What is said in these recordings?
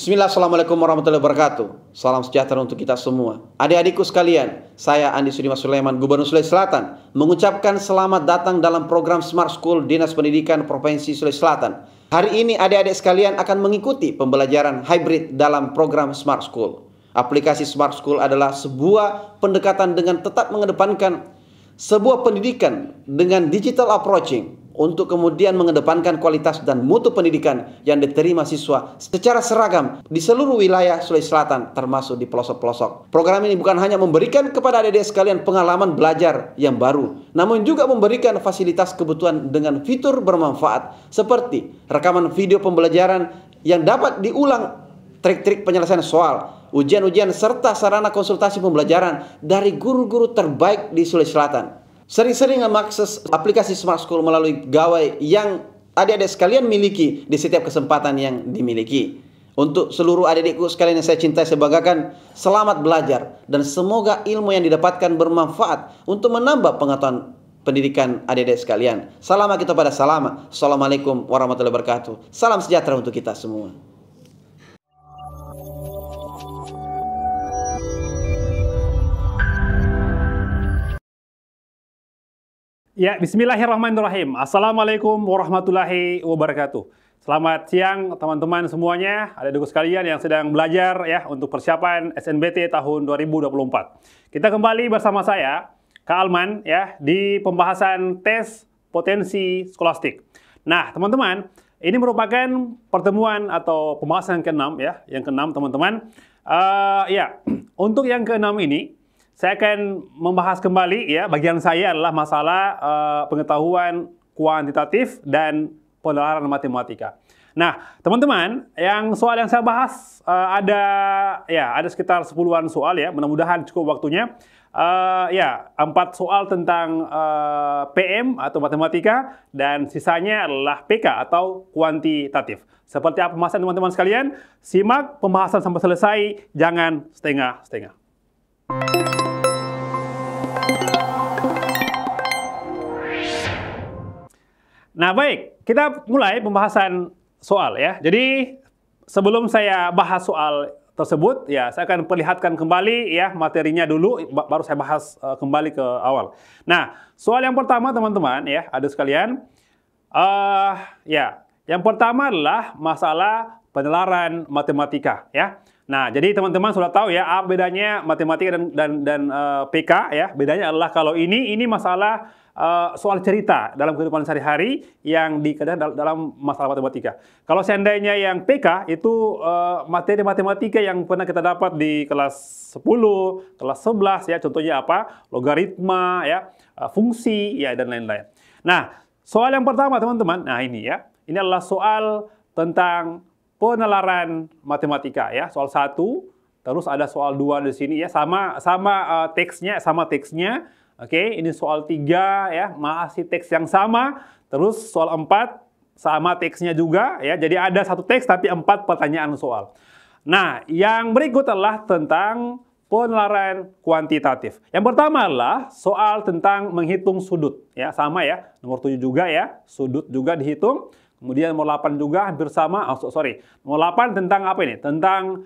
Bismillah, Assalamualaikum warahmatullahi wabarakatuh. Salam sejahtera untuk kita semua. Adik-adikku sekalian, saya Andi Sudimas Sulaiman, Gubernur Sulawesi Selatan, mengucapkan selamat datang dalam program Smart School Dinas Pendidikan Provinsi Sulawesi Selatan. Hari ini adik-adik sekalian akan mengikuti pembelajaran hybrid dalam program Smart School. Aplikasi Smart School adalah sebuah pendekatan dengan tetap mengedepankan sebuah pendidikan dengan digital approaching, untuk kemudian mengedepankan kualitas dan mutu pendidikan yang diterima siswa secara seragam di seluruh wilayah Sulawesi Selatan, termasuk di pelosok-pelosok. Program ini bukan hanya memberikan kepada adik-adik sekalian pengalaman belajar yang baru, namun juga memberikan fasilitas kebutuhan dengan fitur bermanfaat seperti rekaman video pembelajaran yang dapat diulang, trik-trik penyelesaian soal, ujian-ujian, serta sarana konsultasi pembelajaran dari guru-guru terbaik di Sulawesi Selatan. Sering-sering mengakses aplikasi Smart School melalui gawai yang adik-adik sekalian miliki di setiap kesempatan yang dimiliki. Untuk seluruh adik-adikku sekalian yang saya cintai, saya banggakan, selamat belajar dan semoga ilmu yang didapatkan bermanfaat untuk menambah pengetahuan pendidikan adik-adik sekalian. Salam kita pada salama. Assalamualaikum warahmatullahi wabarakatuh. Salam sejahtera untuk kita semua. Ya, bismillahirrahmanirrahim. Assalamualaikum warahmatullahi wabarakatuh. Selamat siang teman-teman semuanya, adik-adikku sekalian yang sedang belajar ya untuk persiapan SNBT tahun 2024. Kita kembali bersama saya, Kak Alman ya, di pembahasan tes potensi skolastik. Nah, teman-teman, ini merupakan pertemuan atau pembahasan ke-6 ya, yang ke-6 teman-teman. Ya, untuk yang ke-6 ini saya akan membahas kembali ya, bagian saya adalah masalah pengetahuan kuantitatif dan penalaran matematika. Nah, teman-teman, yang soal yang saya bahas ada sekitar 10-an soal ya, mudah-mudahan cukup waktunya. 4 soal tentang PM atau matematika dan sisanya adalah PK atau kuantitatif. Seperti apa pembahasan teman-teman sekalian? Simak pembahasan sampai selesai, jangan setengah-setengah. Nah, baik, kita mulai pembahasan soal ya. Jadi, sebelum saya bahas soal tersebut, ya saya akan perlihatkan kembali ya materinya dulu, baru saya bahas kembali ke awal. Nah, soal yang pertama teman-teman ya, ada sekalian, yang pertama adalah masalah penalaran matematika ya. Nah, jadi teman-teman sudah tahu ya, apa bedanya matematika dan PK ya. Bedanya adalah kalau ini masalah soal cerita dalam kehidupan sehari-hari yang dikenakan dalam masalah matematika. Kalau seandainya yang PK itu materi matematika yang pernah kita dapat di kelas 10, kelas 11 ya, contohnya apa? Logaritma ya, fungsi ya, dan lain-lain. Nah, soal yang pertama teman-teman, nah ini ya, ini adalah soal tentang penalaran matematika ya, soal 1, terus ada soal 2 di sini ya, sama teksnya. Oke, ini soal 3 ya, masih teks yang sama. Terus soal 4 sama teksnya juga ya. Jadi ada 1 teks tapi 4 pertanyaan soal. Nah, yang berikut adalah tentang penalaran kuantitatif. Yang pertama adalah soal tentang menghitung sudut ya, sama ya. Nomor 7 juga ya, sudut juga dihitung. Kemudian nomor 8 juga hampir sama. Nomor 8 tentang apa ini? Tentang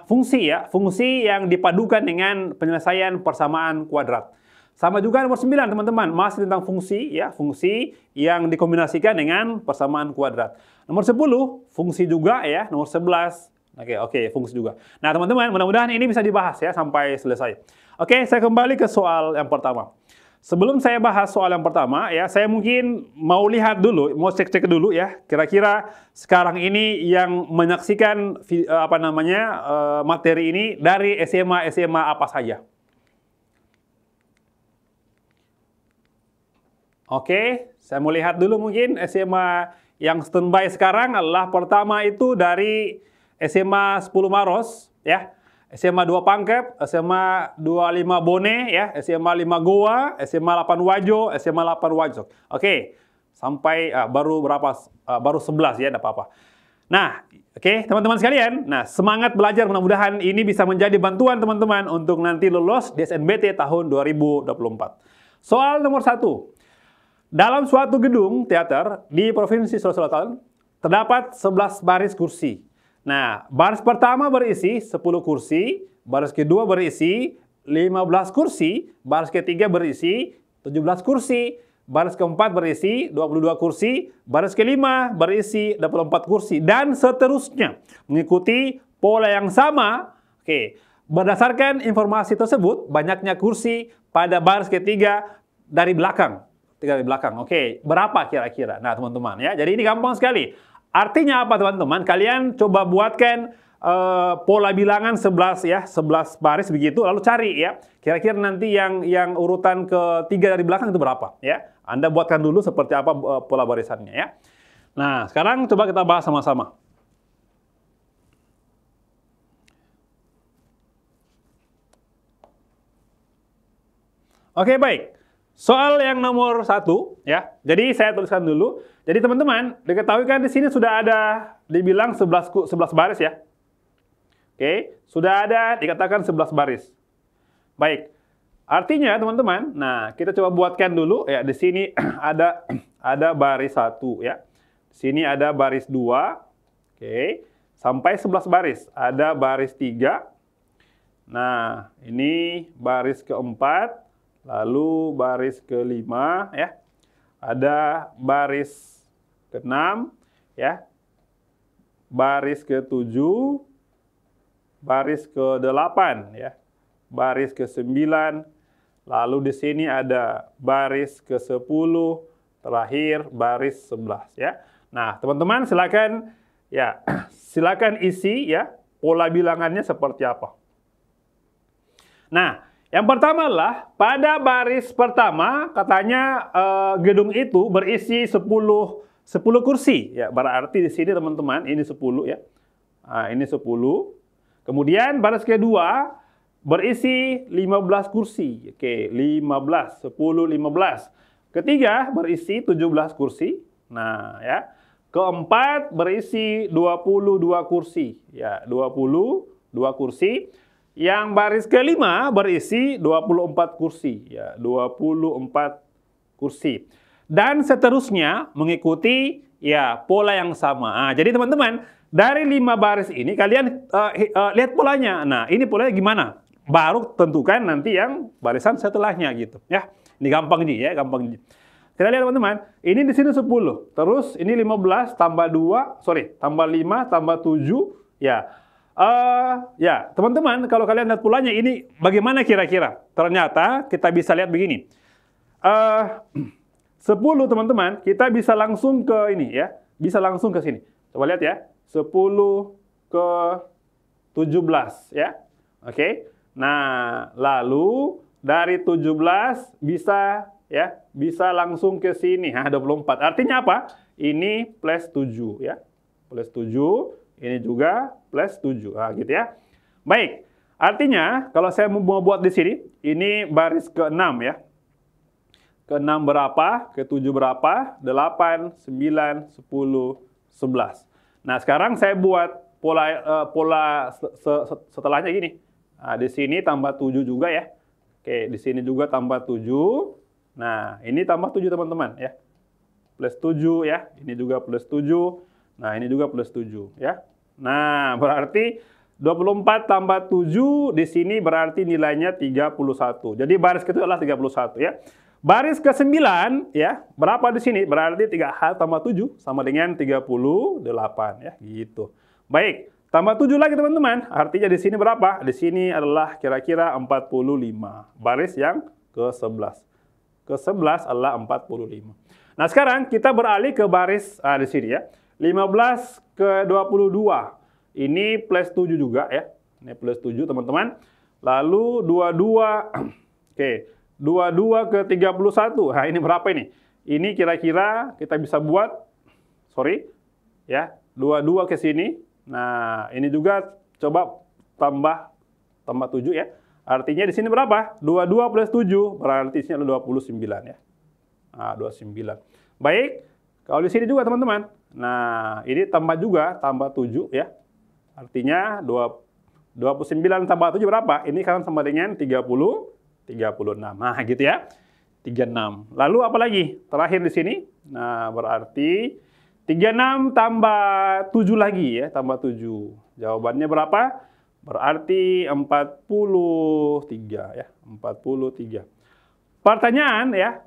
fungsi ya, fungsi yang dipadukan dengan penyelesaian persamaan kuadrat. Sama juga nomor 9 teman-teman, masih tentang fungsi ya, fungsi yang dikombinasikan dengan persamaan kuadrat. Nomor 10 fungsi juga ya, nomor 11 oke, fungsi juga. Nah, teman-teman, mudah-mudahan ini bisa dibahas ya sampai selesai. Oke, saya kembali ke soal yang pertama. Sebelum saya bahas soal yang pertama ya, saya mungkin mau lihat dulu, mau cek-cek dulu ya, kira-kira sekarang ini yang menyaksikan materi ini dari SMA apa saja. Oke, saya mau lihat dulu mungkin SMA yang standby sekarang adalah pertama itu dari SMA 10 Maros ya. SMA 2 Pangkep, SMA 25 Bone, ya, SMA 5 Goa, SMA 8 Wajo, SMA 8 Wajok. Oke, sampai baru 11 ya, tidak apa-apa. Nah, oke, teman-teman sekalian, nah semangat belajar, mudah-mudahan ini bisa menjadi bantuan teman-teman untuk nanti lulus di SNBT tahun 2024. Soal nomor 1. Dalam suatu gedung teater di Provinsi Sulawesi Selatan terdapat 11 baris kursi. Nah, baris pertama berisi 10 kursi, baris kedua berisi 15 kursi, baris ketiga berisi 17 kursi, baris keempat berisi 22 kursi, baris kelima berisi 24 kursi, dan seterusnya. Mengikuti pola yang sama, oke, berdasarkan informasi tersebut, banyaknya kursi pada baris ketiga dari belakang. Oke, berapa kira-kira? Nah, teman-teman ya. Jadi ini gampang sekali. Artinya apa, teman-teman? Kalian coba buatkan pola bilangan 11 ya, 11 baris begitu, lalu cari ya. Kira-kira nanti yang urutan ketiga dari belakang itu berapa ya? Anda buatkan dulu seperti apa pola barisannya ya. Nah, sekarang coba kita bahas sama-sama. Oke, baik. Soal yang nomor 1 ya. Jadi saya tuliskan dulu. Jadi teman-teman, diketahui kan di sini sudah ada dibilang 11 baris ya. Oke, sudah ada dikatakan 11 baris. Baik. Artinya teman-teman, nah kita coba buatkan dulu ya. Di sini ada baris 1 ya. Di sini ada baris 2. Oke, sampai 11 baris. Ada baris 3. Nah, ini baris keempat. Lalu baris kelima ya, ada baris ke-6 ya, baris ke-7, baris ke-8 ya, baris ke-9, lalu di sini ada baris ke-10, terakhir baris 11 ya. Nah, teman-teman silakan ya, silakan isi ya pola bilangannya seperti apa. Nah, yang pertama adalah pada baris pertama katanya gedung itu berisi 10 kursi ya. Berarti di sini teman-teman ini 10 ya. Nah, ini 10. Kemudian baris kedua berisi 15 kursi. Oke, 15, 10, 15. Ketiga berisi 17 kursi. Nah, ya. Keempat berisi 22 kursi ya, 22 kursi. Yang baris kelima berisi 24 kursi, ya, 24 kursi. Dan seterusnya mengikuti ya pola yang sama. Nah, jadi teman-teman, dari 5 baris ini kalian lihat polanya. Nah, ini polanya gimana? Baru tentukan nanti yang barisan setelahnya gitu, ya. Ini gampang nih ya, gampang nih. Kita lihat teman-teman, ini di sini 10. Terus ini 15 tambah 2, tambah 5 tambah 7, ya. Ya, teman-teman, kalau kalian lihat polanya ini bagaimana kira-kira? Ternyata kita bisa lihat begini. 10 teman-teman, kita bisa langsung ke ini ya. Bisa langsung ke sini. Coba lihat ya. 10 ke 17 ya. Oke. Nah, lalu dari 17 bisa ya, bisa langsung ke sini. Nah, 24. Artinya apa? Ini plus 7 ya. Plus 7. Ini juga plus 7. Nah, gitu ya. Baik. Artinya, kalau saya mau buat di sini, ini baris ke-6 ya. Ke-6 berapa? Ke-7 berapa? 8, 9, 10, 11. Nah, sekarang saya buat pola setelahnya gini. Nah, di sini tambah 7 juga ya. Oke, di sini juga tambah 7. Nah, ini tambah 7 teman-teman ya. Plus 7 ya. Ini juga plus 7. Nah, ini juga plus 7 ya. Nah, berarti 24 tambah 7 di sini berarti nilainya 31. Jadi baris kedua adalah 31 ya. Baris ke-9 ya, berapa di sini? Berarti 3H tambah 7 sama dengan 38 ya, gitu. Baik, tambah 7 lagi teman-teman. Artinya di sini berapa? Di sini adalah kira-kira 45. Baris yang ke-11. Ke-11 adalah 45. Nah, sekarang kita beralih ke baris di sini ya. 15 ke 22. Ini plus 7 juga ya. Ini plus 7 teman-teman. Lalu 22. Oke, 22 ke 31. Nah, ini berapa ini? Ini kira-kira kita bisa buat ya, 22 ke sini. Nah, ini juga coba tambah 7 ya. Artinya di sini berapa? 22 plus 7 berarti sini adalah 29 ya. Nah, 29. Baik, kalau di sini juga teman-teman. Nah, ini tambah juga, tambah 7 ya. Artinya 29 tambah 7 berapa? Ini kan sama dengan 36. Nah, gitu ya. 36. Lalu apa lagi? Terakhir di sini. Nah, berarti 36 tambah 7 lagi ya, tambah 7. Jawabannya berapa? Berarti 43 ya, 43. Pertanyaan ya,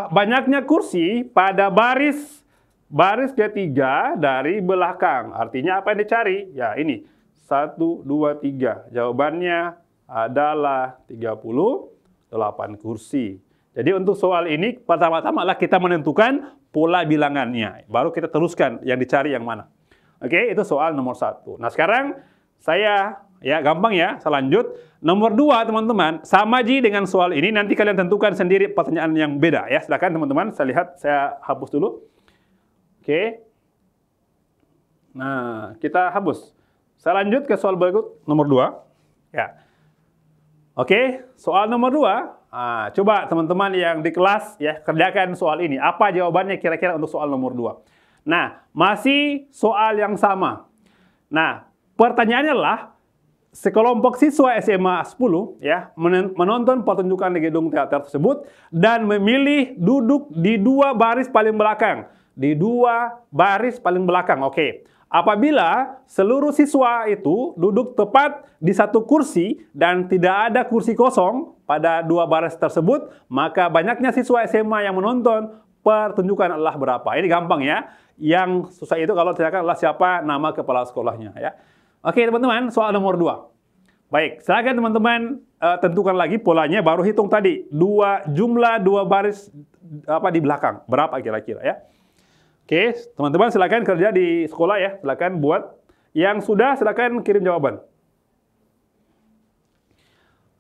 banyaknya kursi pada baris ketiga dari belakang. Artinya apa yang dicari? Ya ini, 1, 2, 3. Jawabannya adalah 38 kursi. Jadi untuk soal ini, pertama-tama kita menentukan pola bilangannya. Baru kita teruskan yang dicari yang mana. Oke, itu soal nomor 1. Nah sekarang saya, ya gampang ya, saya lanjut. Nomor 2 teman-teman, sama Ji dengan soal ini, nanti kalian tentukan sendiri pertanyaan yang beda ya. Silakan teman-teman, saya lihat, saya hapus dulu. Oke. Nah, kita hapus. Saya lanjut ke soal berikut, nomor 2. Ya. Oke, soal nomor 2. Nah, coba teman-teman yang di kelas ya kerjakan soal ini. Apa jawabannya kira-kira untuk soal nomor 2? Nah, masih soal yang sama. Nah, pertanyaannya adalah sekelompok siswa SMA 10 ya menonton pertunjukan di gedung teater tersebut dan memilih duduk di 2 baris paling belakang. Di 2 baris paling belakang. Oke. Apabila seluruh siswa itu duduk tepat di 1 kursi dan tidak ada kursi kosong pada 2 baris tersebut, maka banyaknya siswa SMA yang menonton pertunjukan adalah berapa? Ini gampang ya. Yang susah itu kalau ditanyakan adalah siapa nama kepala sekolahnya ya. Oke teman-teman, soal nomor 2. Baik, silakan teman-teman tentukan lagi polanya, baru hitung tadi jumlah 2 baris di belakang. Berapa kira-kira ya? Oke, teman-teman silakan kerja di sekolah ya. Silakan buat. Yang sudah silakan kirim jawaban.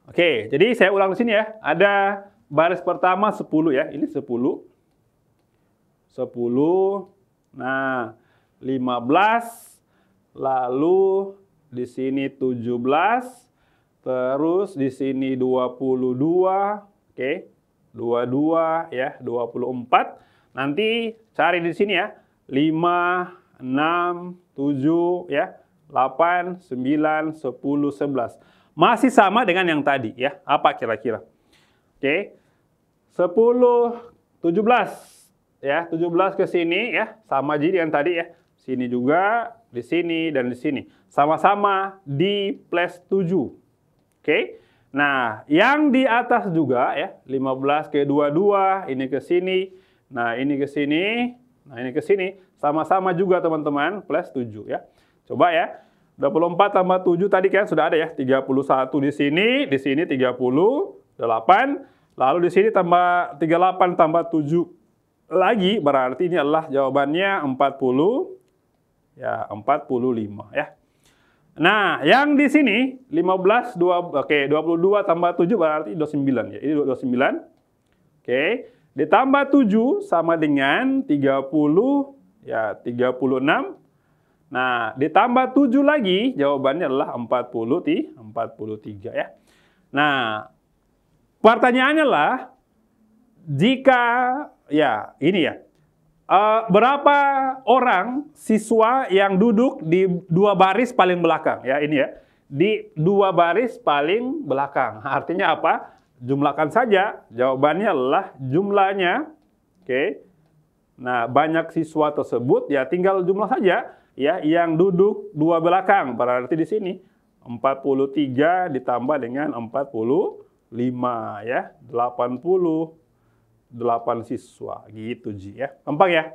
Oke, jadi saya ulang di sini ya. Ada baris pertama 10 ya. Ini 10. 10. Nah, 15. Lalu di sini 17. Terus di sini 22. Oke. 22 ya, 24. Nanti cari di sini ya, 5, 6, 7, ya, 8, 9, 10, 11. Masih sama dengan yang tadi ya, apa kira-kira? Oke, 10, 17, ya, 17 ke sini ya, sama jadi yang tadi ya. Sini juga, di sini, dan di sini. Sama-sama di plus 7. Oke, nah yang di atas juga ya, 15 ke 22, ini ke sini. Nah, ini ke sini, nah ini ke sini, sama-sama juga teman-teman, plus 7 ya. Coba ya, 24 tambah 7 tadi kan sudah ada ya, 31 di sini 38, lalu di sini tambah 38 tambah 7 lagi, berarti ini adalah jawabannya 40, ya 45 ya. Nah, yang di sini 15, 22 tambah 7 berarti 29 ya, ini 29, oke. Ditambah 7 sama dengan 30, ya 36. Nah, ditambah 7 lagi, jawabannya adalah 43 ya. Nah, pertanyaannya adalah, jika, ya ini ya, berapa orang siswa yang duduk di 2 baris paling belakang? Ya ini ya, di 2 baris paling belakang. Artinya apa? Jumlahkan saja, jawabannya adalah jumlahnya. Oke. Nah, banyak siswa tersebut ya tinggal jumlah saja ya yang duduk 2 belakang. Berarti di sini 43 ditambah dengan 45 ya, 88 siswa gitu Ji ya. Gampang ya.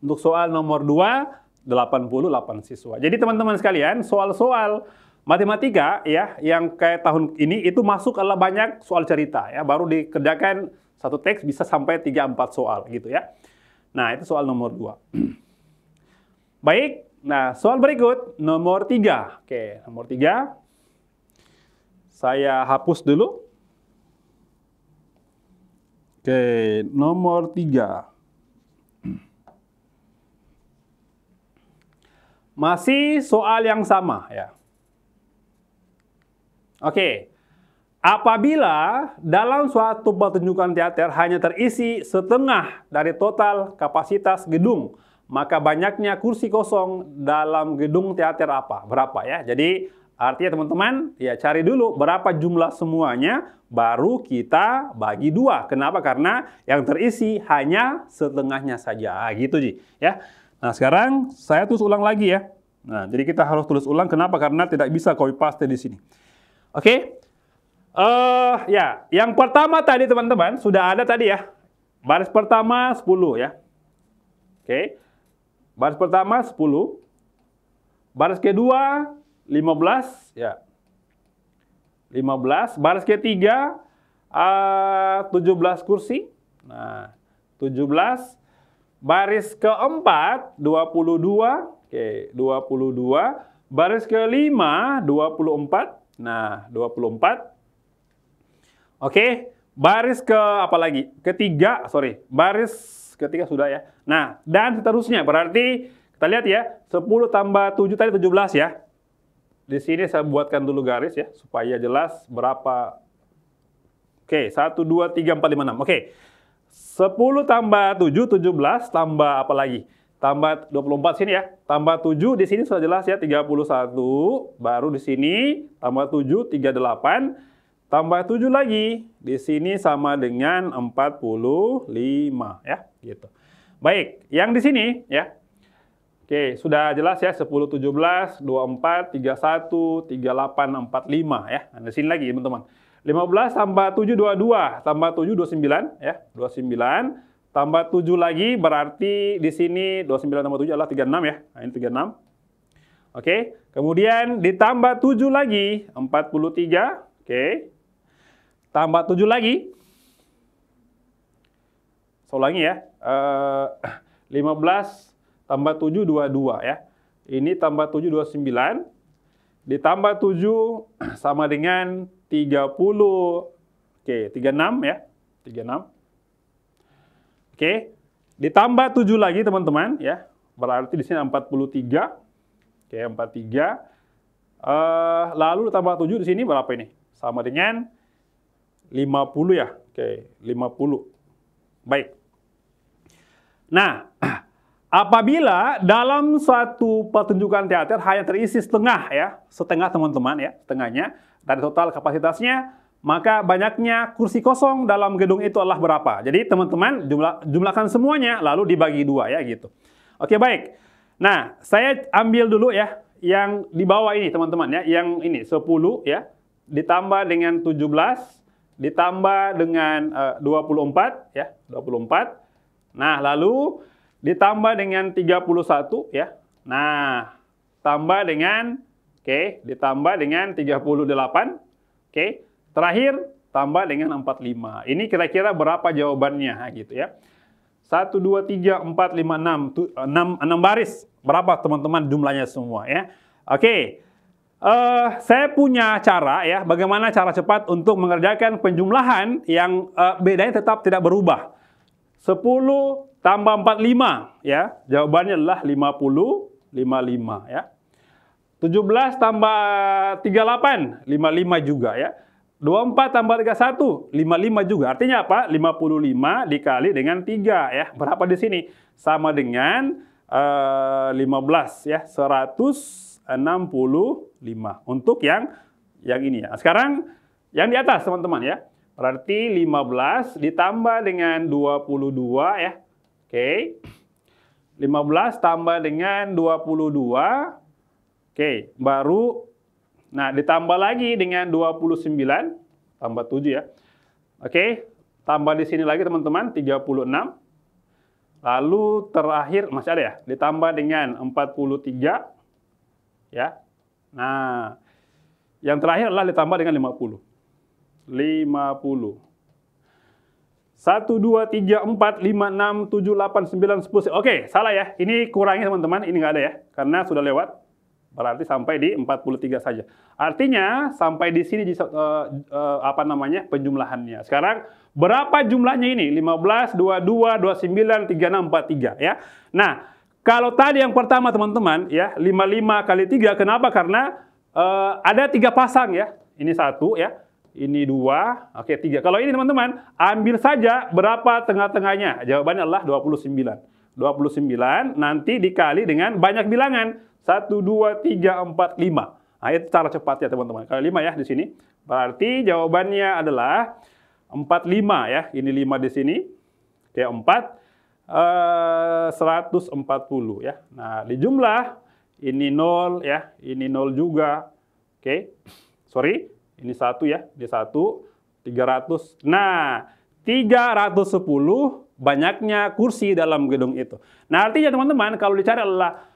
Untuk soal nomor 2, 88 siswa. Jadi teman-teman sekalian, soal-soal matematika ya yang kayak tahun ini itu masuk adalah banyak soal cerita ya, baru dikerjakan satu teks bisa sampai 3-4 soal gitu ya. Nah, itu soal nomor 2. Baik, nah soal berikut nomor 3. Oke, nomor 3. Saya hapus dulu. Oke, nomor 3. Masih soal yang sama ya. Oke, apabila dalam suatu pertunjukan teater hanya terisi setengah dari total kapasitas gedung, maka banyaknya kursi kosong dalam gedung teater apa? Berapa ya? Jadi Artinya teman-teman, ya cari dulu berapa jumlah semuanya, baru kita bagi 2. Kenapa? Karena yang terisi hanya setengahnya saja. Gitu, Ji. Ya. Nah, sekarang saya tulis ulang lagi ya. Nah, jadi kita harus tulis ulang. Kenapa? Karena tidak bisa copy paste di sini. Oke. Ya, yang pertama tadi teman-teman, sudah ada tadi ya. Baris pertama 10 ya. Oke. Baris pertama 10. Baris kedua 15 ya. 15. Baris ketiga 17 kursi. Nah, 17. Baris keempat 22. Oke, 22. Baris kelima 24. Nah, 24. Oke, baris ke apa lagi? Ketiga, sorry. Baris ketiga sudah ya. Nah, dan seterusnya. Berarti kita lihat ya, 10 tambah 7 tadi 17 ya. Di sini saya buatkan dulu garis ya, supaya jelas berapa. Oke, 1, 2, 3, 4, 5, 6. Oke, 10 tambah 7, 17, tambah apa lagi? Tambah 24 sini ya, tambah 7 di sini sudah jelas ya, 31. Baru di sini tambah 7, 38. Tambah 7 lagi, di sini sama dengan 45 ya, gitu. Baik, yang di sini ya. Oke, sudah jelas ya, 10, 17, 24, 31, 38, 45 ya. Nah, di sini lagi teman-teman. 15 tambah 7, 22. Tambah 7, 29 ya. 29. Tambah 7 lagi, berarti di sini 29 tambah 7 adalah 36 ya. Nah, ini 36. Oke, kemudian ditambah 7 lagi, 43. Oke. Tambah 7 lagi. Saya ulangi ya. 15 tambah 7, 22 ya. Ini tambah 7, 29. Ditambah 7 sama dengan 30. Oke, 36 ya. 36. Oke. Ditambah 7 lagi teman-teman ya. Berarti di sini 43. Oke, 43. Lalu tambah 7 di sini berapa ini? Sama dengan 50 ya. Oke, 50. Baik. Nah, apabila dalam suatu pertunjukan teater hanya terisi setengah ya, setengah teman-teman ya, setengahnya dari total kapasitasnya, maka banyaknya kursi kosong dalam gedung itu adalah berapa? Jadi teman-teman jumlahkan semuanya lalu dibagi 2 ya gitu. Oke, baik. Nah, saya ambil dulu ya yang di bawah ini teman-teman ya, yang ini 10 ya, ditambah dengan 17, ditambah dengan 24 ya, 24. Nah, lalu ditambah dengan 31 ya. Nah, tambah dengan ditambah dengan 38. Oke. Terakhir tambah dengan 45. Ini kira-kira berapa jawabannya gitu ya. 1 2 3 4 5 6 baris. Berapa teman-teman jumlahnya semua ya. Oke. Saya punya cara ya, bagaimana cara cepat untuk mengerjakan penjumlahan yang bedanya tetap tidak berubah. 10 tambah 45 ya, jawabannya adalah 50, 55 ya. 17 tambah 38, 55 juga ya. 24 tambah 31, 55 juga. Artinya apa? 55 dikali dengan 3 ya. Berapa di sini? Sama dengan 15 ya, 165 untuk yang ini ya. Sekarang yang di atas teman-teman ya. Berarti 15 ditambah dengan 22 ya. Oke. 15 tambah dengan 22. Oke, baru nah ditambah lagi dengan 29 tambah 7 ya. Oke, tambah di sini lagi teman-teman 36. Lalu terakhir masih ada ya, ditambah dengan 43 ya. Nah, yang terakhir adalah ditambah dengan 50. 1, 2, 3, 4, 5, 6, 7, 8, 9, 10. Oke, salah ya. Ini kurangi teman-teman. Ini nggak ada ya. Karena sudah lewat. Berarti sampai di 43 saja. Artinya sampai di sini penjumlahannya. Sekarang berapa jumlahnya ini? 15, 22, 29, 36, 43 ya. Nah, kalau tadi yang pertama teman-teman ya, 55 kali 3. Kenapa? Karena ada 3 pasang ya. Ini 1 ya. Ini 2, oke 3. Kalau ini teman-teman, ambil saja berapa tengah-tengahnya. Jawabannya adalah 29. 29 nanti dikali dengan banyak bilangan. 1, 2, 3, 4, 5. Nah, itu cara cepatnya teman-teman. Kalau 5 ya di sini. Berarti jawabannya adalah 45 ya. Ini 5 di sini. Oke, 140 ya. Nah, di jumlah ini 0 ya, ini 0 juga. Oke. Sorry, ini 1 ya. Di 1 300. Nah, 310 banyaknya kursi dalam gedung itu. Nah, artinya teman-teman kalau dicari adalah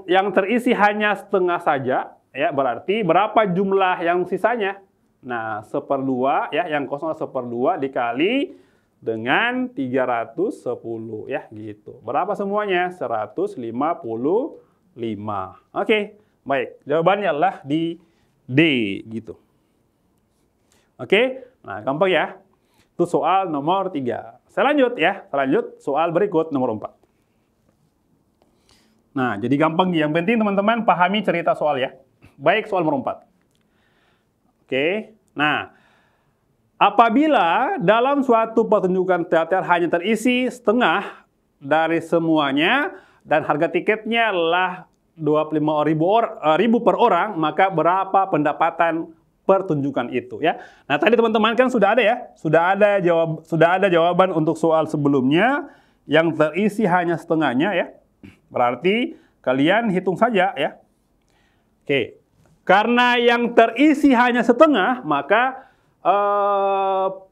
yang terisi hanya setengah saja ya, berarti berapa jumlah yang sisanya? Nah, 1/2 ya, yang kosong 1/2 dikali dengan 310 ya gitu. Berapa semuanya? 155. Oke, baik. Jawabannya adalah di D gitu. Oke, nah gampang ya. Itu soal nomor 3. Saya lanjut ya. Lanjut soal berikut nomor 4. Nah, jadi gampang. Yang penting teman-teman pahami cerita soal ya. Baik, soal nomor 4. Oke, nah apabila dalam suatu pertunjukan teater hanya terisi setengah dari semuanya dan harga tiketnya adalah 25.000 per orang, maka berapa pendapatan pertunjukan itu ya. Nah, tadi teman-teman kan sudah ada ya, sudah ada jawaban untuk soal sebelumnya yang terisi hanya setengahnya ya. Berarti kalian hitung saja ya. Oke. Karena yang terisi hanya setengah, maka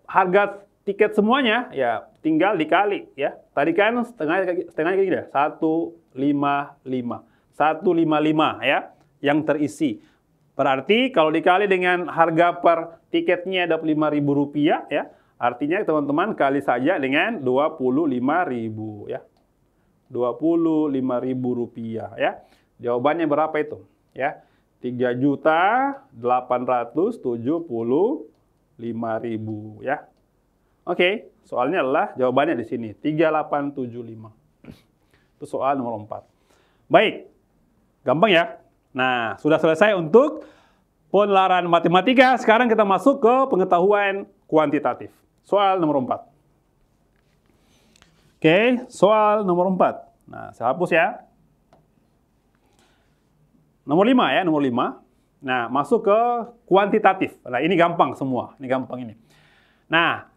harga tiket semuanya ya tinggal dikali ya. Tadi kan setengahnya kayak gini ya. 155 ya yang terisi. Berarti kalau dikali dengan harga per tiketnya Rp25.000 ya, artinya teman-teman kali saja dengan Rp25.000 ya. Rp25.000 ya. Jawabannya berapa itu? Ya. 3.875.000 ya. Oke, soalnya adalah jawabannya di sini 3875. Itu soal nomor 4. Baik. Gampang ya? Nah, sudah selesai untuk penelaran matematika. Sekarang kita masuk ke pengetahuan kuantitatif. Soal nomor 4. Oke, soal nomor 4. Nah, saya hapus ya. Nomor 5 ya, nomor 5. Nah, masuk ke kuantitatif. Nah, ini gampang semua. Ini gampang ini. Nah,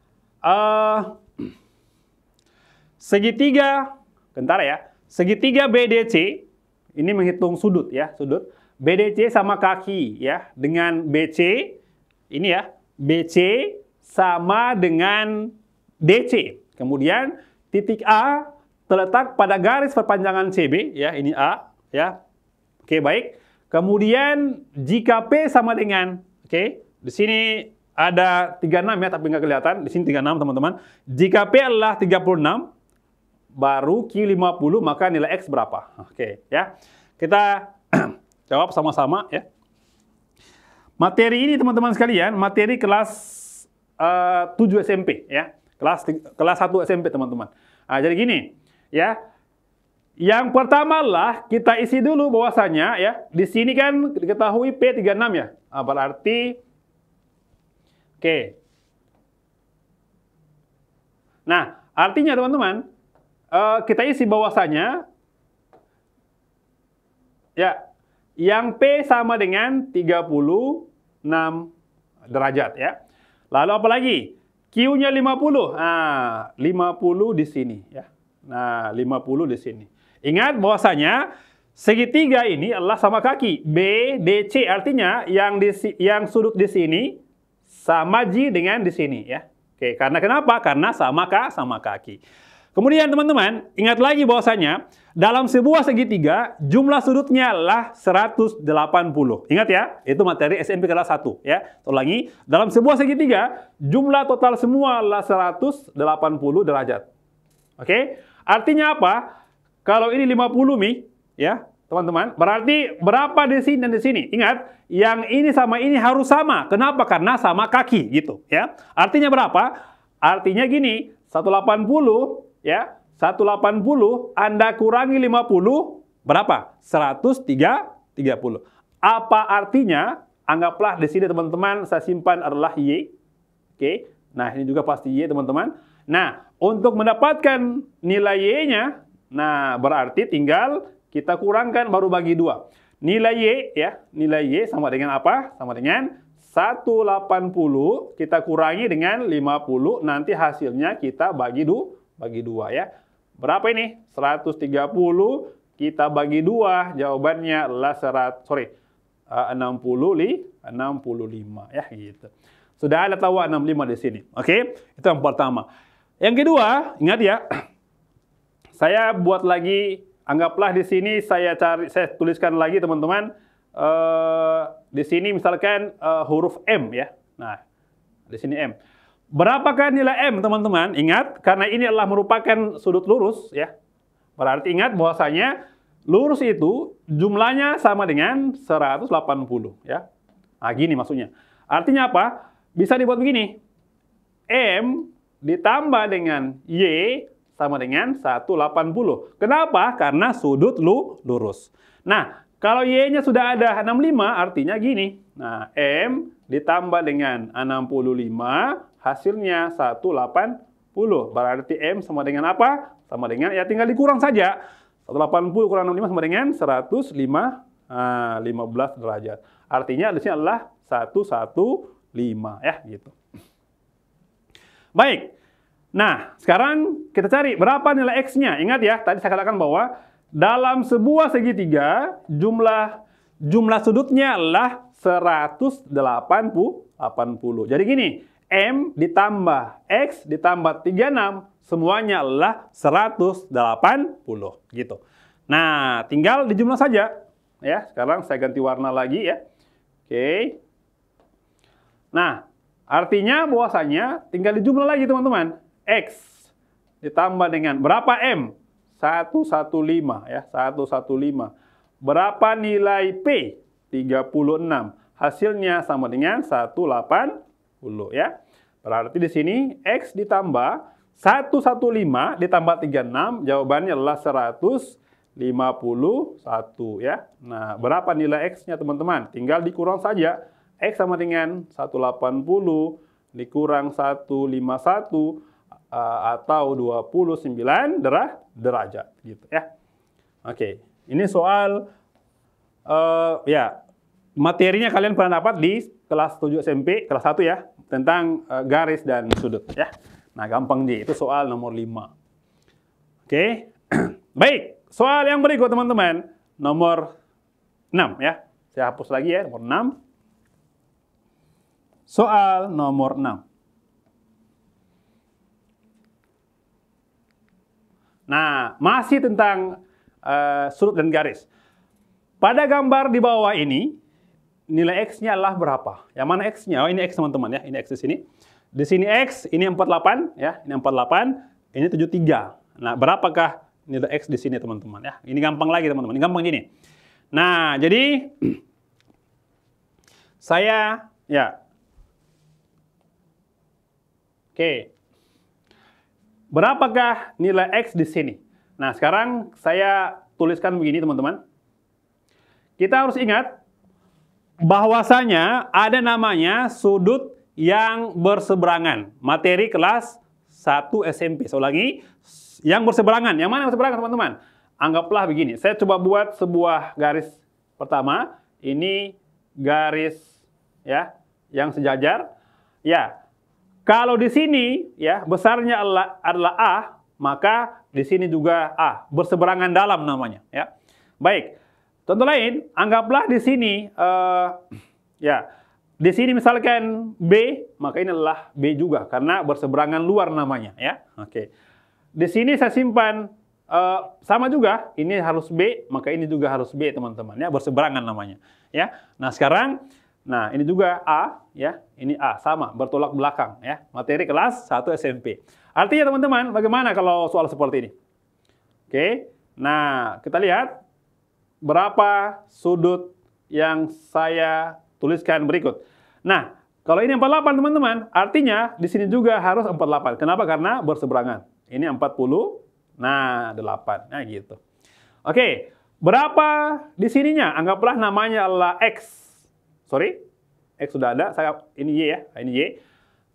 segitiga, bentar ya. Segitiga BDC, ini menghitung sudut ya, sudut. BDC sama kaki ya, dengan BC, ini ya, BC sama dengan DC. Kemudian titik A terletak pada garis perpanjangan CB ya, ini A ya. Oke, baik. Kemudian jika P sama dengan, oke, di sini ada 36 ya, tapi nggak kelihatan. Di sini 36 teman-teman. Jika P adalah 36, baru Q 50, maka nilai X berapa? Oke, ya. Kita jawab sama-sama ya. Materi ini teman-teman sekalian, materi kelas 7 SMP ya. Kelas 1 SMP teman-teman. Nah, jadi gini, ya. Yang pertama lah kita isi dulu bahwasanya ya, di sini kan diketahui P36 ya. Nah, berarti oke. Nah, artinya teman-teman, kita isi bahwasanya ya, yang P sama dengan 36 derajat ya. Lalu apa lagi? Q-nya 50. Nah, 50 di sini ya. Nah, 50 di sini. Ingat bahwasanya segitiga ini adalah sama kaki. BDC artinya yang sudut di sini sama J dengan di sini ya. Oke, karena kenapa? Karena sama kaki. Kemudian teman-teman, ingat lagi bahwasanya dalam sebuah segitiga jumlah sudutnya adalah 180. Ingat ya, itu materi SMP kelas 1 ya. Ulangi, dalam sebuah segitiga jumlah total semua adalah 180 derajat. Oke? Artinya apa? Kalau ini 50 Mi, ya, teman-teman, berarti berapa di sini dan di sini? Ingat, yang ini sama ini harus sama. Kenapa? Karena sama kaki gitu, ya. Artinya berapa? Artinya gini, 180 ya, 180 Anda kurangi 50 berapa? 130. Apa artinya? Anggaplah di sini teman-teman saya simpan adalah Y. Oke. Nah, ini juga pasti Y, teman-teman. Nah, untuk mendapatkan nilai Y-nya, nah berarti tinggal kita kurangkan baru bagi 2. Nilai Y ya, nilai Y sama dengan apa? Sama dengan 180 kita kurangi dengan 50, nanti hasilnya kita bagi 2 ya. Berapa ini? 130 kita bagi 2, jawabannya adalah 65 ya gitu. Sudah ada tahu 65 di sini. Oke, itu yang pertama. Yang kedua, ingat ya. Saya buat lagi, anggaplah di sini saya tuliskan lagi teman-teman. Di sini misalkan huruf M ya. Nah, di sini M. Berapakah nilai M teman-teman? Ingat, karena ini adalah merupakan sudut lurus ya. Berarti ingat bahwasanya lurus itu jumlahnya sama dengan 180 ya. Nah, gini maksudnya. Artinya apa? Bisa dibuat begini. M ditambah dengan Y sama dengan 180. Kenapa? Karena sudut lurus. Nah, kalau Y-nya sudah ada 65, artinya gini. Nah, M ditambah dengan 65, hasilnya 180. Berarti M sama dengan apa? Sama dengan, ya tinggal dikurang saja. 180 kurang 65 sama dengan 115 derajat. Artinya di sini adalah 115 ya gitu. Baik. Nah, sekarang kita cari berapa nilai X-nya. Ingat ya, tadi saya katakan bahwa dalam sebuah segitiga jumlah sudutnya adalah 180. Jadi gini, M ditambah X ditambah 36 semuanya adalah 180 gitu. Nah, tinggal dijumlah saja ya. Sekarang saya ganti warna lagi ya. Oke. Nah, artinya bahwasanya tinggal dijumlah lagi teman-teman. X ditambah dengan berapa M? 115 ya, 115. Berapa nilai P? 36. Hasilnya sama dengan 180 ya. Berarti di sini X ditambah 115 ditambah 36, jawabannya adalah 151 ya. Nah, berapa nilai X-nya teman-teman? Tinggal dikurang saja. X sama dengan 180 dikurang 151 atau 29 derajat gitu ya. Oke, ini soal ya materinya kalian pernah dapat di kelas 7 SMP, kelas 1 ya, tentang garis dan sudut ya. Nah, gampang nih, itu soal nomor 5. Oke. Baik, soal yang berikut teman-teman, nomor 6 ya. Saya hapus lagi ya, nomor 6. Soal nomor 6. Nah, masih tentang sudut dan garis. Pada gambar di bawah ini, nilai X-nya adalah berapa? Yang mana X-nya? Oh, ini X teman-teman ya. Ini X di sini. Di sini X, ini 48 ya. Ini 48, ini 73. Nah, berapakah nilai X di sini teman-teman ya? Ini gampang lagi teman-teman. Ini gampang gini. Nah, jadi saya ya. Oke. Berapakah nilai X di sini? Nah, sekarang saya tuliskan begini teman-teman. Kita harus ingat bahwasanya ada namanya sudut yang berseberangan. Materi kelas 1 SMP. Saya ulangi, yang berseberangan. Yang mana yang berseberangan teman-teman? Anggaplah begini. Saya coba buat sebuah garis pertama. Ini garis ya, yang sejajar. Ya. Kalau di sini ya besarnya adalah A, maka di sini juga A, berseberangan dalam namanya ya. Baik. Contoh lain, anggaplah di sini ya, di sini misalkan B, maka ini adalah B juga karena berseberangan luar namanya ya. Oke. Di sini saya simpan sama juga, ini harus B, maka ini juga harus B teman-teman ya, berseberangan namanya ya. Nah, sekarang nah, ini juga A, ya. Ini A, sama, bertolak belakang, ya. Materi kelas 1 SMP. Artinya, teman-teman, bagaimana kalau soal seperti ini? Oke, nah, kita lihat berapa sudut yang saya tuliskan berikut. Nah, kalau ini 48, teman-teman, artinya di sini juga harus 48. Kenapa? Karena berseberangan. Ini 40, nah, 8. Nah, gitu. Oke, berapa di sininya? Anggaplah namanya adalah X. Sorry, X sudah ada, ini Y ya, ini Y.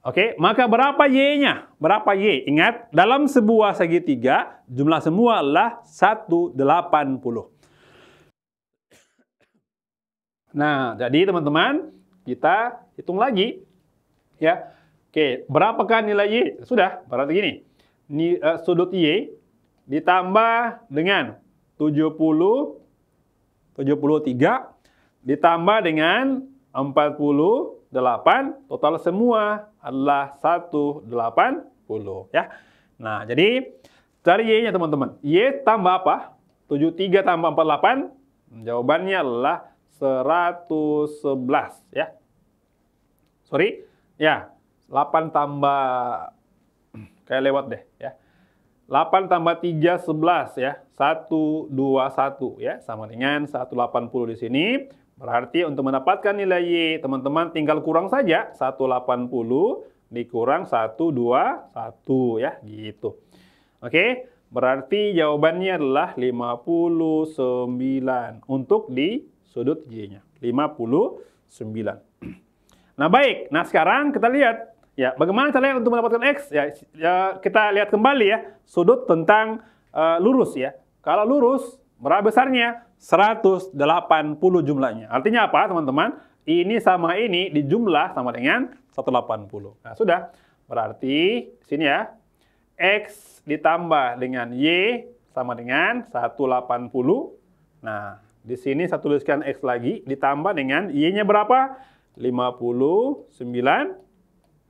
Oke, maka berapa Y-nya? Berapa Y? Ingat, dalam sebuah segitiga, jumlah semua adalah 180. Nah, jadi teman-teman, kita hitung lagi. Ya, oke, berapakah nilai Y? Sudah, berarti gini. Sudut Y ditambah dengan 73 ditambah dengan 48, total semua adalah 180 ya. Nah, jadi cari Y-nya teman-teman. Y tambah apa? 73 tambah 48, jawabannya adalah 111 ya. Sorry, ya 8 tambah, kayak lewat deh ya. 8 tambah 3, 11 ya. 121 ya, sama dengan 180 di sini. Berarti untuk mendapatkan nilai Y, teman-teman tinggal kurang saja 180 dikurang 121 ya, gitu. Oke, berarti jawabannya adalah 59 untuk di sudut Y-nya. 59. Nah, baik. Nah, sekarang kita lihat ya, bagaimana caranya untuk mendapatkan X? Ya, kita lihat kembali ya, sudut tentang lurus ya. Kalau lurus, berapa besarnya? 180 jumlahnya. Artinya apa, teman-teman? Ini sama ini dijumlah sama dengan 180. Nah, sudah. Berarti sini ya, X ditambah dengan Y sama dengan 180. Nah, di sini saya tuliskan X lagi, ditambah dengan Y-nya berapa? 59.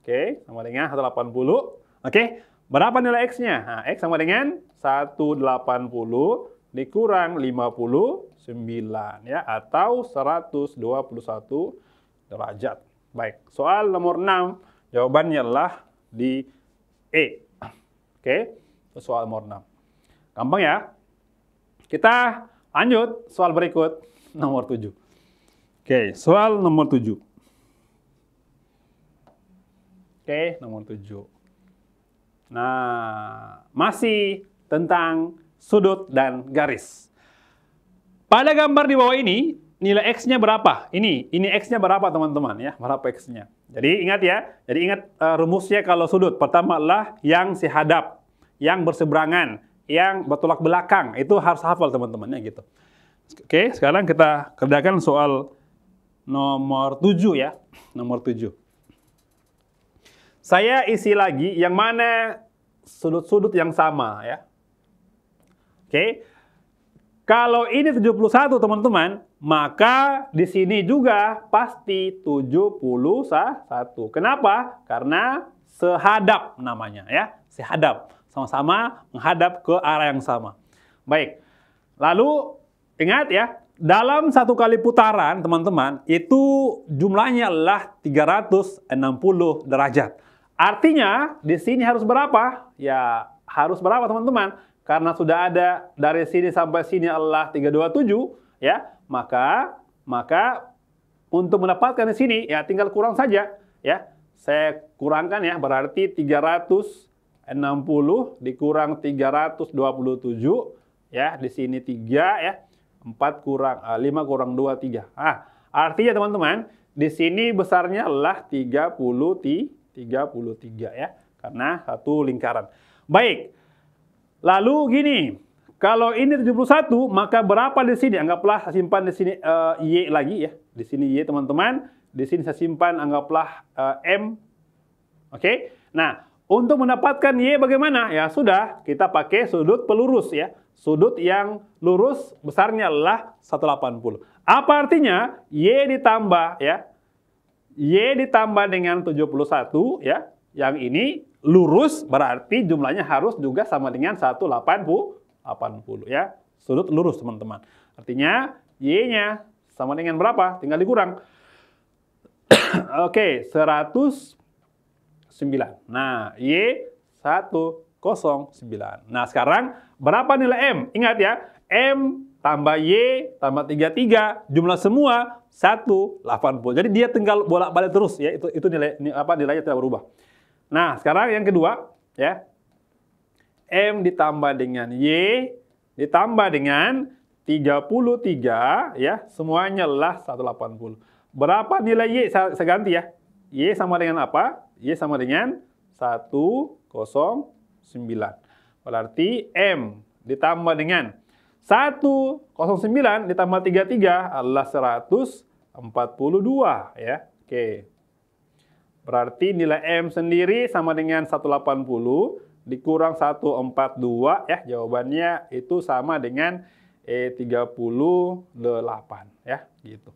Oke, sama dengan 180. Oke, berapa nilai X-nya? Nah, X sama dengan 180 dikurang 59 ya, atau 121 derajat. Baik, soal nomor 6 jawabannya adalah di E. Oke, soal nomor 6. Gampang ya. Kita lanjut soal berikut, nomor 7. Oke, soal nomor 7. Oke, nomor 7. Nah, masih tentang sudut dan garis. Pada gambar di bawah ini, nilai X-nya berapa? Ini X-nya berapa teman-teman ya? Berapa X-nya? Jadi ingat ya, rumusnya kalau sudut. Pertama adalah yang sehadap, yang berseberangan, yang bertolak belakang. Itu harus hafal teman-teman ya gitu. Oke, sekarang kita kerjakan soal nomor 7 ya. Nomor 7. Saya isi lagi yang mana sudut-sudut yang sama ya. Oke. Kalau ini 71 teman-teman, maka di sini juga pasti 71. Kenapa? Karena sehadap namanya ya. Sehadap. Sama-sama menghadap ke arah yang sama. Baik. Lalu ingat ya, dalam satu kali putaran teman-teman, itu jumlahnya adalah 360 derajat. Artinya di sini harus berapa? Ya, harus berapa teman-teman? Karena sudah ada dari sini sampai sini adalah 327 ya, maka untuk mendapatkan di sini ya tinggal kurang saja ya. Saya kurangkan ya, berarti 360 dikurang 327 ya, di sini 3 ya. 5 kurang 2 3. Artinya teman-teman, di sini besarnya adalah 33 ya, karena satu lingkaran. Baik. Lalu gini, kalau ini 71, maka berapa di sini? Anggaplah saya simpan di sini Y lagi ya. Di sini Y teman-teman, di sini saya simpan anggaplah M. Oke. Nah, untuk mendapatkan Y bagaimana? Ya sudah, kita pakai sudut pelurus ya. Sudut yang lurus besarnya adalah 180. Apa artinya? Y ditambah ya. Y ditambah dengan 71 ya. Yang ini lurus berarti jumlahnya harus juga sama dengan 180 ya. Sudut lurus teman-teman. Artinya Y-nya sama dengan berapa? Tinggal dikurang. Oke, 109. Nah, Y 109. Nah, sekarang berapa nilai M? Ingat ya, M tambah Y tambah 33, jumlah semua 180. Jadi dia tinggal bolak-balik terus ya. Itu nilainya tidak berubah. Nah, sekarang yang kedua ya. M ditambah dengan Y ditambah dengan 33 ya, semuanya adalah 180. Berapa nilai Y? Saya ganti ya. Y sama dengan apa? Y sama dengan 109. Berarti M ditambah dengan 109 ditambah 33 adalah 109 42 ya. Oke. Berarti nilai M sendiri sama dengan 180 dikurang 142 ya. Jawabannya itu sama dengan 38 ya, gitu.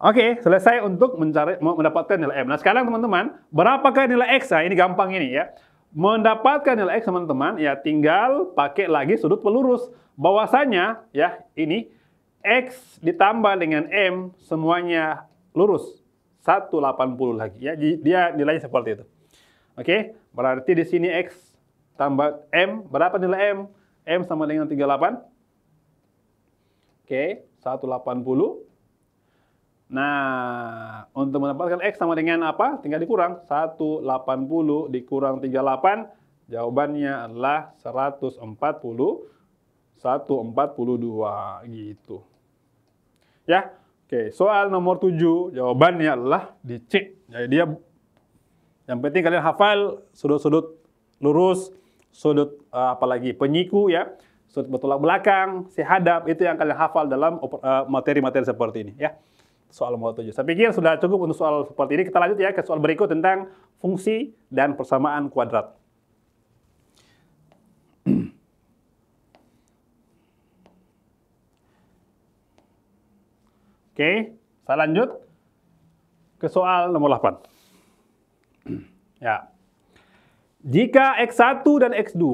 Oke, selesai untuk mendapatkan nilai M. Nah, sekarang teman-teman, berapakah nilai X? Nah, ini gampang ini ya. Mendapatkan nilai X teman-teman, ya tinggal pakai lagi sudut pelurus. Bahwasanya ya, ini X ditambah dengan M semuanya lurus. 180 lagi ya. Dia nilainya seperti itu. Oke, berarti di sini X tambah M, berapa nilai M? M sama dengan 38. Oke, 180. Nah, untuk mendapatkan X sama dengan apa? Tinggal dikurang. 180 dikurang 38. Jawabannya adalah 142 gitu. Ya. Oke, soal nomor 7 jawabannya adalah di C. Jadi dia yang penting kalian hafal sudut-sudut lurus, sudut apalagi penyiku ya, sudut bertolak belakang, sehadap, itu yang kalian hafal dalam materi-materi seperti ini ya. Soal nomor 7. Saya pikir sudah cukup untuk soal seperti ini. Kita lanjut ya ke soal berikut tentang fungsi dan persamaan kuadrat. Oke, saya lanjut ke soal nomor 8. Ya. Jika X1 dan X2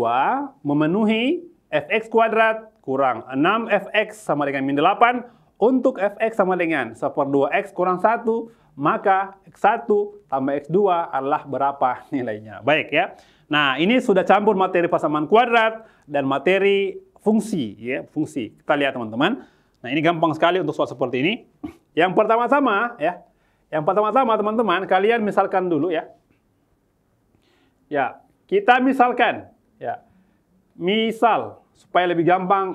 memenuhi fx kuadrat kurang 6fx sama dengan min 8, untuk fx sama dengan 1/2x kurang 1, maka X1 tambah X2 adalah berapa nilainya? Baik ya. Nah, ini sudah campur materi persamaan kuadrat dan materi fungsi ya, fungsi. Kita lihat teman-teman. Nah, ini gampang sekali untuk soal seperti ini. Yang pertama-tama ya. Yang pertama-tama teman-teman, kalian misalkan dulu ya. Ya, kita misalkan ya. Misal supaya lebih gampang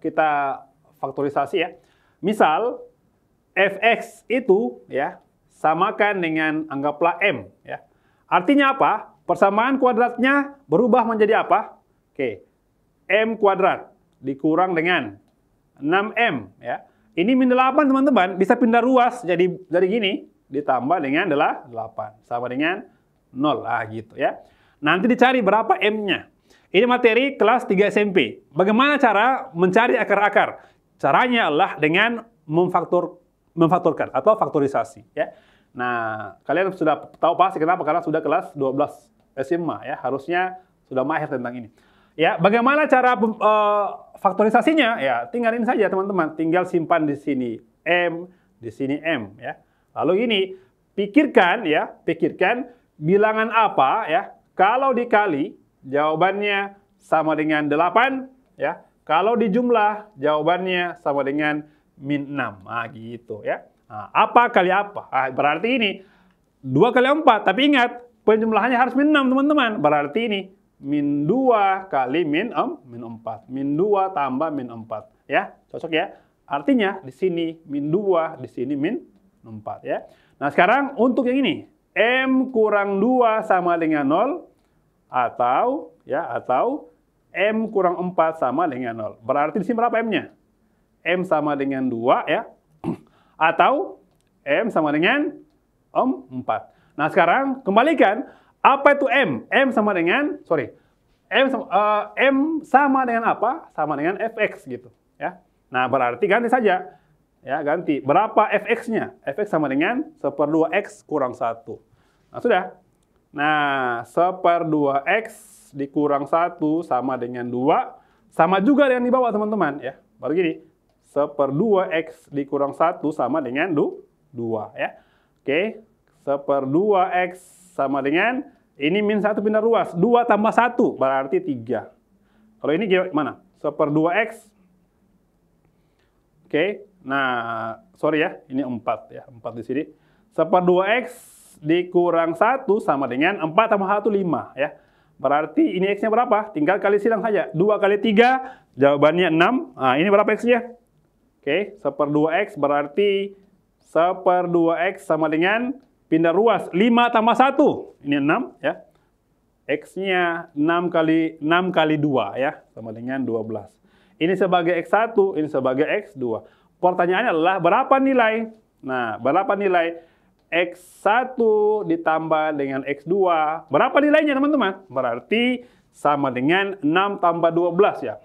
kita faktorisasi ya. Misal fx itu ya samakan dengan anggaplah m ya. Artinya apa? Persamaan kuadratnya berubah menjadi apa? Oke. M kuadrat dikurang dengan 6M ya. Ini min 8 teman-teman, bisa pindah ruas jadi gini ditambah dengan 8 sama dengan 0 gitu ya. Nanti dicari berapa M-nya. Ini materi kelas 3 SMP. Bagaimana cara mencari akar-akar? Caranya adalah dengan memfaktorkan atau faktorisasi ya. Nah, kalian sudah tahu pasti kenapa, karena sudah kelas 12 SMA ya, harusnya sudah mahir tentang ini. Ya, bagaimana cara faktorisasinya? Ya, tinggal ini saja teman-teman. Tinggal simpan di sini M, di sini M ya. Lalu ini pikirkan ya, pikirkan bilangan apa ya? Kalau dikali jawabannya sama dengan 8 ya. Kalau dijumlah jawabannya sama dengan min 6. Nah, gitu ya. Nah, apa kali apa? Nah, berarti ini 2 kali 4, tapi ingat penjumlahannya harus min 6 teman-teman. Berarti ini min 2 kali min 4. Min 2 tambah min 4. Ya, cocok ya. Artinya di sini min 2, di sini min 4 ya. Nah, sekarang untuk yang ini, M kurang 2 sama dengan 0 atau M kurang 4 sama dengan 0. Berarti di sini berapa M-nya? M sama dengan 2 ya. Atau M sama dengan 4. Nah, sekarang kembalikan. Apa itu M? M sama dengan, M sama dengan apa? Sama dengan fx gitu ya. Nah, berarti ganti saja. Ya, ganti. Berapa fx-nya? Fx sama dengan 1/2x kurang 1. Nah, sudah. Nah, 1/2x dikurang 1 sama dengan 2. Sama juga dengan di bawah teman-teman ya. Baru gini. 1/2x dikurang 1 sama dengan 2 ya. Oke. 1/2x sama dengan, ini min 1 pindah ruas. 2 tambah 1 berarti 3. Kalau ini gimana? 1/2x. Oke. Nah, sorry ya. Ini 4 ya. 4 di sini. 1/2x dikurang 1 sama dengan 4 tambah 1, 5 ya. Berarti ini x-nya berapa? Tinggal kali silang saja. 2 kali 3, jawabannya 6. Nah, ini berapa x-nya? Oke, 1/2x berarti 1/2x sama dengan pindah ruas 5 tambah 1. Ini 6 ya. X-nya 6 kali 2 ya, sama dengan 12. Ini sebagai X1, ini sebagai X2. pertanyaannya adalah berapa nilai? Nah, berapa nilai X1 ditambah dengan X2? Berapa nilainya, teman-teman? Berarti sama dengan 6 tambah 12 ya.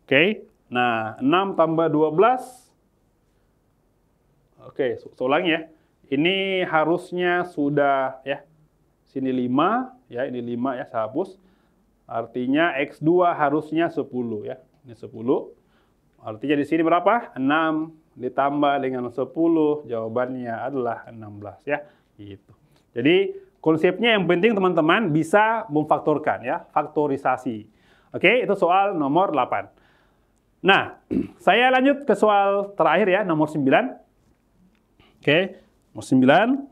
Oke. Nah, 6 tambah 12. Oke, ulangi ya. Ini harusnya sudah ya. Sini 5 ya, ini 5 ya, saya hapus. Artinya X2 harusnya 10 ya. Ini 10. Artinya di sini berapa? 6 ditambah dengan 10, jawabannya adalah 16 ya. Gitu. Jadi konsepnya yang penting teman-teman bisa memfaktorkan ya, faktorisasi. Oke, itu soal nomor 8. Nah, saya lanjut ke soal terakhir ya, nomor 9. Oke, nomor 9.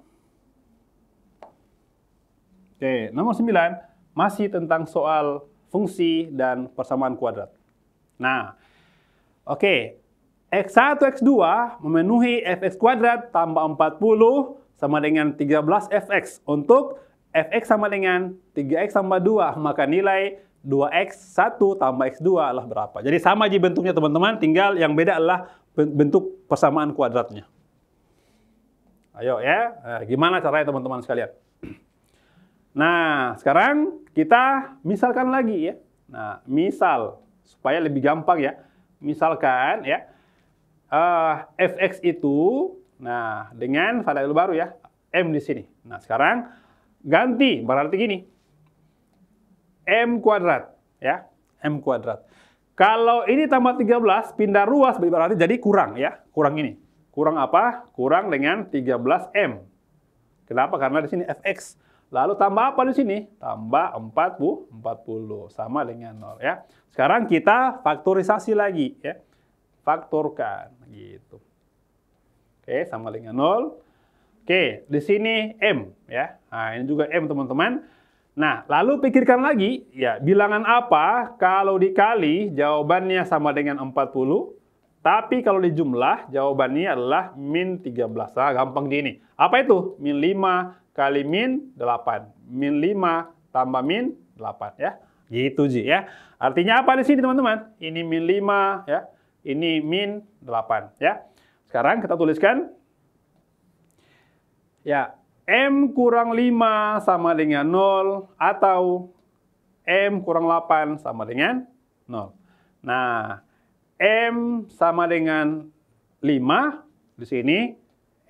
Oke, nomor 9 masih tentang soal fungsi dan persamaan kuadrat. Nah, oke, X1, X2 memenuhi fx kuadrat tambah 40 sama dengan 13fx. Untuk fx sama dengan 3x tambah 2, maka nilai 2x1 tambah x2 adalah berapa? Jadi sama aja bentuknya teman-teman, tinggal yang beda adalah bentuk persamaan kuadratnya. Ayo ya, gimana caranya teman-teman sekalian? Nah, sekarang kita misalkan lagi ya. Nah, misal supaya lebih gampang ya. Misalkan ya, fx itu, nah dengan variabel baru ya, m di sini. Nah, sekarang ganti, berarti gini. M kuadrat ya, M kuadrat. Kalau ini tambah 13 pindah ruas berarti jadi kurang ya, kurang ini. Kurang apa? Kurang dengan 13M. Kenapa? Karena di sini fx. Lalu tambah apa di sini? Tambah 40 sama dengan 0 ya. Sekarang kita faktorisasi lagi ya. Faktorkan gitu. Oke, sama dengan 0. Oke, di sini M ya. Nah, ini juga M teman-teman. Nah, lalu pikirkan lagi, ya bilangan apa kalau dikali jawabannya sama dengan 40, tapi kalau dijumlah jawabannya adalah min 13. Nah, gampang gini. Apa itu? Min 5 kali min 8. Min 5 tambah min 8 ya. Gitu Ji ya. Artinya apa di sini teman-teman? Ini min 5 ya. Ini min 8 ya. Sekarang kita tuliskan ya. M kurang 5 sama dengan 0 atau M kurang 8 sama dengan 0. Nah, M sama dengan 5 di sini,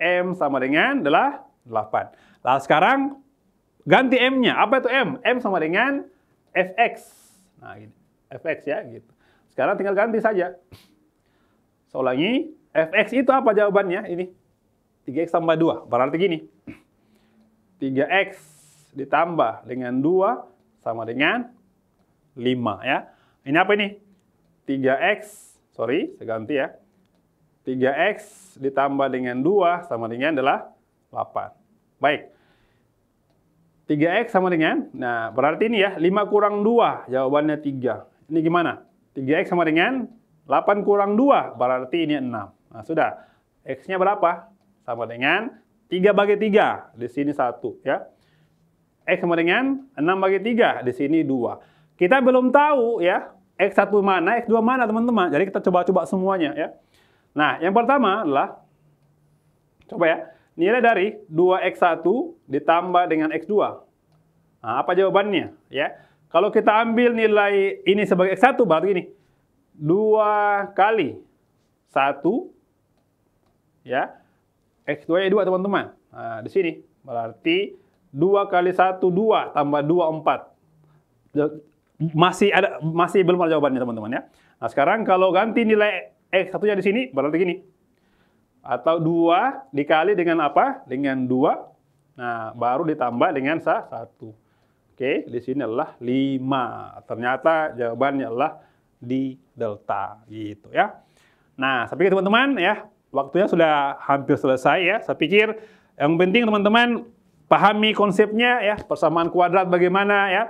M sama dengan adalah 8. Lalu sekarang ganti M-nya. Apa itu M? M sama dengan Fx. Nah, gini. Fx ya gitu. Sekarang tinggal ganti saja. Saya ulangi, Fx itu apa jawabannya? Ini 3x tambah 2. Berarti gini. 3x ditambah dengan 2 sama dengan 5 ya. Ini apa ini? 3x, sorry, saya ganti ya. 3x ditambah dengan 2 sama dengan adalah 8. Baik. 3x sama dengan, nah berarti ini ya, 5 kurang 2, jawabannya 3. Ini gimana? 3x sama dengan 8 kurang 2, berarti ini 6. Nah sudah, x-nya berapa? Sama dengan 3 bagi 3, di sini 1 ya. X sama dengan 6 bagi 3, di sini 2. Kita belum tahu ya, X1 mana, X2 mana teman-teman. Jadi kita coba-coba semuanya ya. Nah, yang pertama adalah, coba ya, nilai dari 2x1 ditambah dengan x2. Nah, apa jawabannya ya? Kalau kita ambil nilai ini sebagai x1, berarti ini 2 kali 1 ya. X2 nya 2 teman-teman. Nah, di sini berarti 2 kali 1 2 tambah 2 4. Masih belum ada jawabannya teman-teman ya. Nah, sekarang kalau ganti nilai X1-nya di sini berarti gini. Atau 2 dikali dengan apa? Dengan 2. Nah, baru ditambah dengan 1. Oke, di sini adalah 5. Ternyata jawabannya adalah di delta gitu ya. Nah, saya pikir teman-teman ya, waktunya sudah hampir selesai ya. Saya pikir yang penting teman-teman pahami konsepnya ya, persamaan kuadrat bagaimana ya,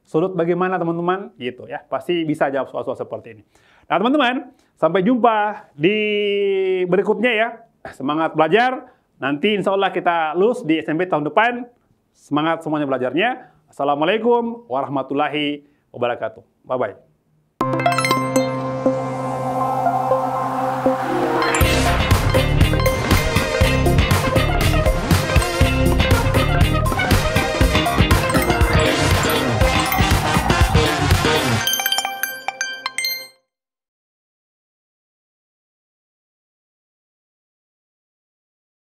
sudut bagaimana teman-teman gitu ya. Pasti bisa jawab soal-soal seperti ini. Nah teman-teman, sampai jumpa di berikutnya ya. Semangat belajar. Nanti insya Allah kita lulus di SNB tahun depan. Semangat semuanya belajarnya. Assalamualaikum warahmatullahi wabarakatuh. Bye-bye.